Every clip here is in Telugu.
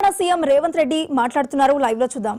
తెలంగాణ సీఎం రేవంత్ రెడ్డి మాట్లాడుతున్నారు. లైవ్ లో చూద్దాం.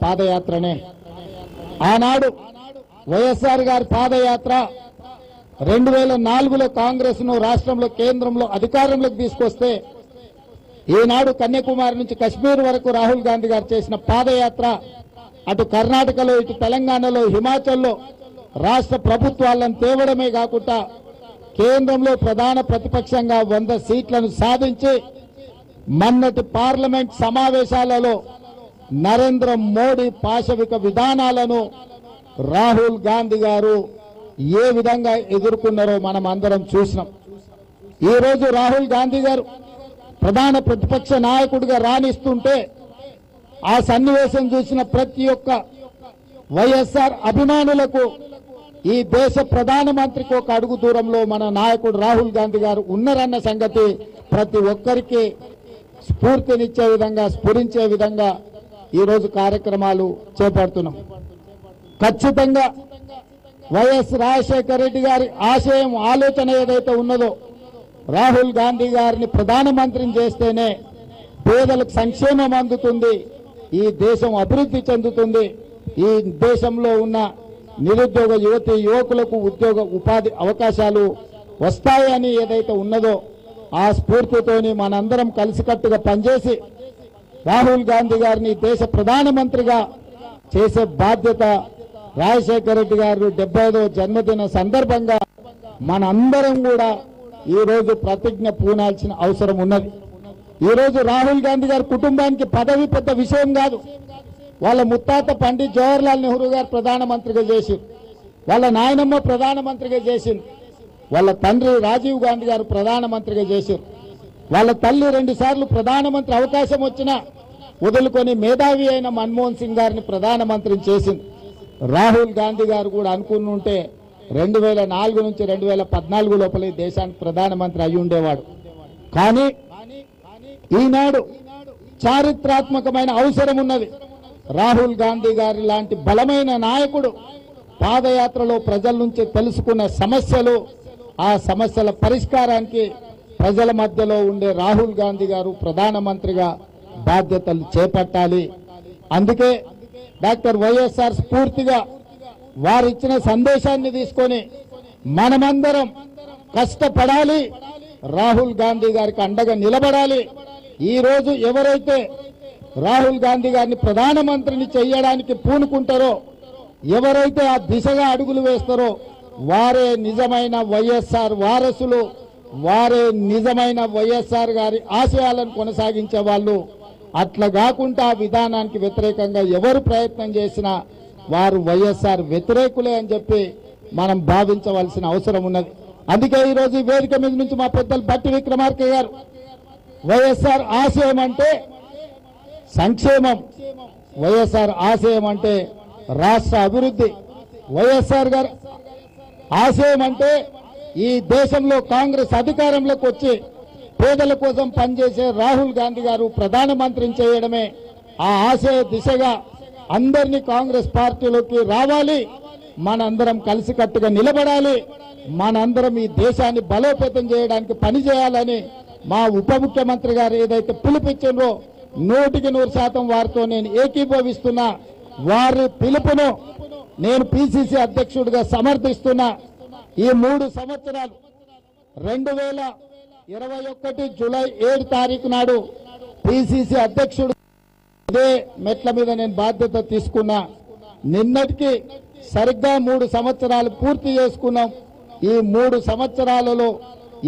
పాదయాత్రనే ఆనాడు వైఎస్ఆర్ గారి పాదయాత్ర 2004లో కాంగ్రెస్ ను రాష్ట్రంలో కేంద్రంలో అధికారంలోకి తీసుకొస్తే ఈనాడు కన్యాకుమారి నుంచి కశ్మీర్ వరకు రాహుల్ గాంధీ గారు చేసిన పాదయాత్ర అటు కర్ణాటకలో ఇటు తెలంగాణలో హిమాచల్లో రాష్ట్ర ప్రభుత్వాలను తేవడమే కాకుండా కేంద్రంలో ప్రధాన ప్రతిపక్షంగా 100 సీట్లను సాధించి మొన్నటి పార్లమెంట్ సమావేశాలలో నరేంద్ర మోడీ పాశవిక విధానాలను రాహుల్ గాంధీ గారు ఏ విధంగా ఎదుర్కొన్నారో మనం అందరం చూసినాం. ఈ రోజు రాహుల్ గాంధీ గారు ప్రధాన ప్రతిపక్ష నాయకుడిగా రాణిస్తుంటే ఆ సన్నివేశం చూసిన ప్రతి ఒక్క వైఎస్ఆర్ అభిమానులకు ఈ దేశ ప్రధానమంత్రికి ఒక అడుగు దూరంలో మన నాయకుడు రాహుల్ గాంధీ గారు ఉన్నారన్న సంగతి ప్రతి ఒక్కరికి స్ఫూర్తినిచ్చే విధంగా స్ఫురించే విధంగా ఈ రోజు కార్యక్రమాలు చేపడుతున్నాం. ఖచ్చితంగా వైఎస్ రాజశేఖర రెడ్డి గారి ఆశయం ఆలోచన ఏదైతే ఉన్నదో రాహుల్ గాంధీ గారిని ప్రధానమంత్రిని చేస్తేనే పేదలకు సంక్షేమం అందుతుంది, ఈ దేశం అభివృద్ధి చెందుతుంది, ఈ దేశంలో ఉన్న నిరుద్యోగ యువతి యువకులకు ఉద్యోగ ఉపాధి అవకాశాలు వస్తాయని ఏదైతే ఉన్నదో ఆ స్ఫూర్తితోని మనందరం కలిసికట్టుగా పనిచేసి రాహుల్ గాంధీ గారిని దేశ ప్రధానమంత్రిగా చేసే బాధ్యత రాజశేఖర రెడ్డి గారు 75వ జన్మదిన సందర్భంగా మనందరం కూడా ఈ రోజు ప్రతిజ్ఞ పూనాల్సిన అవసరం ఉన్నది. ఈ రోజు రాహుల్ గాంధీ గారి కుటుంబానికి పదవి పెద్ద విషయం కాదు. వాళ్ళ ముత్తాత పండిత్ జవహర్లాల్ నెహ్రూ గారు ప్రధానమంత్రిగా చేసింది, వాళ్ళ నాయనమ్మ ప్రధానమంత్రిగా చేసింది, వాళ్ళ తండ్రి రాజీవ్ గాంధీ గారు ప్రధానమంత్రిగా చేశారు, వాళ్ళ తల్లి 2 సార్లు ప్రధానమంత్రి అవకాశం వచ్చినా వదులుకొని మేధావి అయిన మన్మోహన్ సింగ్ గారిని ప్రధానమంత్రిని చేసింది. రాహుల్ గాంధీ గారు కూడా అనుకుని ఉంటే 2004 నుంచి 2014 లోపల దేశానికి ప్రధానమంత్రి అయి ఉండేవాడు. కానీ ఈనాడు చారిత్రాత్మకమైన అవసరం ఉన్నది. రాహుల్ గాంధీ గారి లాంటి బలమైన నాయకుడు పాదయాత్రలో ప్రజల నుంచి తెలుసుకున్న సమస్యలు, ఆ సమస్యల పరిష్కారానికి ప్రజల మధ్యలో ఉండే రాహుల్ గాంధీ గారు ప్రధానమంత్రిగా బాధ్యతలు చేపట్టాలి. అందుకే డాక్టర్ వైఎస్ఆర్ స్ఫూర్తిగా వారిచ్చిన సందేశాన్ని తీసుకొని మనమందరం కష్టపడాలి, రాహుల్ గాంధీ గారికి అండగా నిలబడాలి. ఈ రోజు ఎవరైతే రాహుల్ గాంధీ గారిని ప్రధానమంత్రిని చేయడానికి పూనుకుంటారో, ఎవరైతే ఆ దిశగా అడుగులు వేస్తారో వారే నిజమైన వైఎస్ఆర్ వారసులు, వారే నిజమైన వైఎస్ఆర్ గారి ఆశయాలను కొనసాగించే వాళ్ళు. అట్లా కాకుండా ఆ విధానానికి వ్యతిరేకంగా ఎవరు ప్రయత్నం చేసినా వారు వైఎస్ఆర్ వ్యతిరేకులే అని చెప్పి మనం భావించవలసిన అవసరం ఉన్నది. అందుకే ఈరోజు ఈ వేదిక మీద నుంచి మా పెద్దలు బట్టి విక్రమార్క గారు వైఎస్ఆర్ ఆశయం అంటే సంక్షేమం, వైఎస్ఆర్ ఆశయం అంటే రాష్ట్ర అభివృద్ధి, వైఎస్ఆర్ గారు ఆశయం అంటే ఈ దేశంలో కాంగ్రెస్ అధికారంలోకి వచ్చి పేదల కోసం పనిచేసే రాహుల్ గాంధీ గారు ప్రధానమంత్రిని చేయడమే. ఆ ఆశయ దిశగా అందరినీ కాంగ్రెస్ పార్టీలోకి రావాలి, మనందరం కలిసికట్టుగా నిలబడాలి, మనందరం ఈ దేశాన్ని బలోపేతం చేయడానికి పనిచేయాలని మా ఉప ముఖ్యమంత్రి గారు ఏదైతే పిలుపిచ్చిండ్రో 100% వారితో నేను ఏకీభవిస్తున్నా. వారి పిలుపును నేను పిసిసి అధ్యక్షుడిగా సమర్థిస్తున్నా. ఈ 3 సంవత్సరాలు 2021 జూలై 7 తారీఖు నాడు పిసిసి అధ్యక్షుడు ఇదే మెట్ల మీద నేను బాధ్యత తీసుకున్నా. నిన్నటికి సరిగ్గా 3 సంవత్సరాలు పూర్తి చేసుకున్నాం. ఈ 3 సంవత్సరాలలో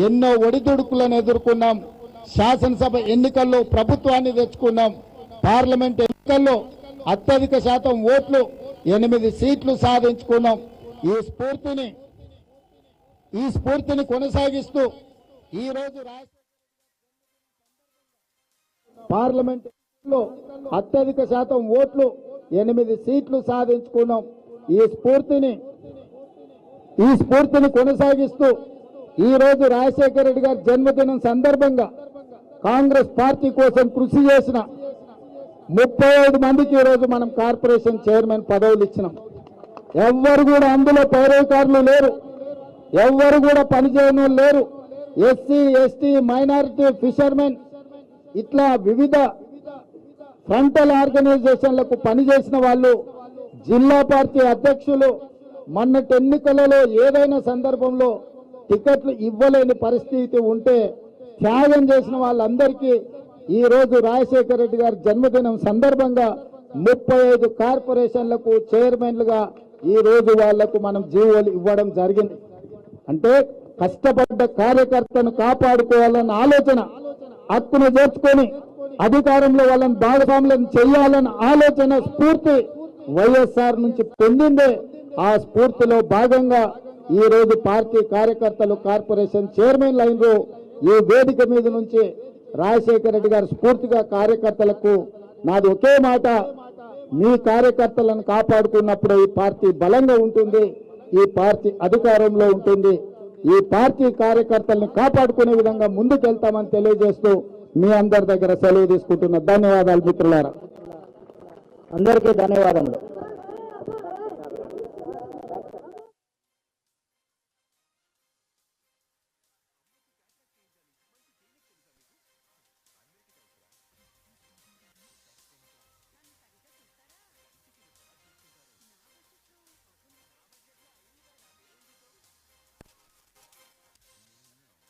ఎన్నో ఒడిదుడుకులను ఎదుర్కొన్నాం. శాసనసభ ఎన్నికల్లో ప్రభుత్వాన్ని తెచ్చుకున్నాం. పార్లమెంట్ ఎన్నికల్లో అత్యధిక శాతం ఓట్లు 8 సీట్లు సాధించుకున్నాం. ఈ స్ఫూర్తిని కొనసాగిస్తూ ఈ రోజు పార్లమెంట్ ఎన్నికల్లో అత్యధిక శాతం ఓట్లు 8 సీట్లు సాధించుకున్నాం. ఈ స్ఫూర్తిని కొనసాగిస్తూ ఈ రోజు రాజశేఖర రెడ్డి గారి జన్మదినం సందర్భంగా కాంగ్రెస్ పార్టీ కోసం కృషి చేసిన 35 మందికి ఈ రోజు మనం కార్పొరేషన్ చైర్మన్ పదవులు ఇచ్చినాం. ఎవ్వరు కూడా అందులో పౌరకారులు లేరు, ఎవ్వరు కూడా పనిచేయని లేరు. ఎస్సీ, ఎస్టీ, మైనారిటీ, ఫిషర్మెన్ ఇట్లా వివిధ ఫ్రంటల్ ఆర్గనైజేషన్లకు పనిచేసిన వాళ్ళు, జిల్లా పార్టీ అధ్యక్షులు, మొన్నటి ఎన్నికలలో ఏదైనా సందర్భంలో టికెట్లు ఇవ్వలేని పరిస్థితి ఉంటే త్యాగం చేసిన వాళ్ళందరికీ ఈ రోజు రాజశేఖర రెడ్డి గారి జన్మదినం సందర్భంగా 35 కార్పొరేషన్లకు చైర్మన్లుగా ఈ రోజు వాళ్లకు మనం జీవోలు ఇవ్వడం జరిగింది. అంటే కష్టపడ్డ కార్యకర్తను కాపాడుకోవాలన్న ఆలోచన, హక్కును చేర్చుకొని అధికారంలో వాళ్ళని భాగస్వాములను చేయాలన్న ఆలోచన, స్ఫూర్తి వైఎస్ఆర్ నుంచి పొందిందే. ఆ స్ఫూర్తిలో భాగంగా ఈ రోజు పార్టీ కార్యకర్తలు కార్పొరేషన్ చైర్మన్లు అయినరు. ఈ వేదిక మీద నుంచి రాజశేఖర రెడ్డి గారు స్ఫూర్తిగా కార్యకర్తలకు నాది ఒకే మాట, మీ కార్యకర్తలను కాపాడుకున్నప్పుడు ఈ పార్టీ బలంగా ఉంటుంది, ఈ పార్టీ అధికారంలో ఉంటుంది. ఈ పార్టీ కార్యకర్తలను కాపాడుకునే విధంగా ముందుకెళ్తామని తెలియజేస్తూ మీ అందరి దగ్గర సెలవు తీసుకుంటున్నా. ధన్యవాదాలు మిత్రులారా, అందరికీ ధన్యవాదములు.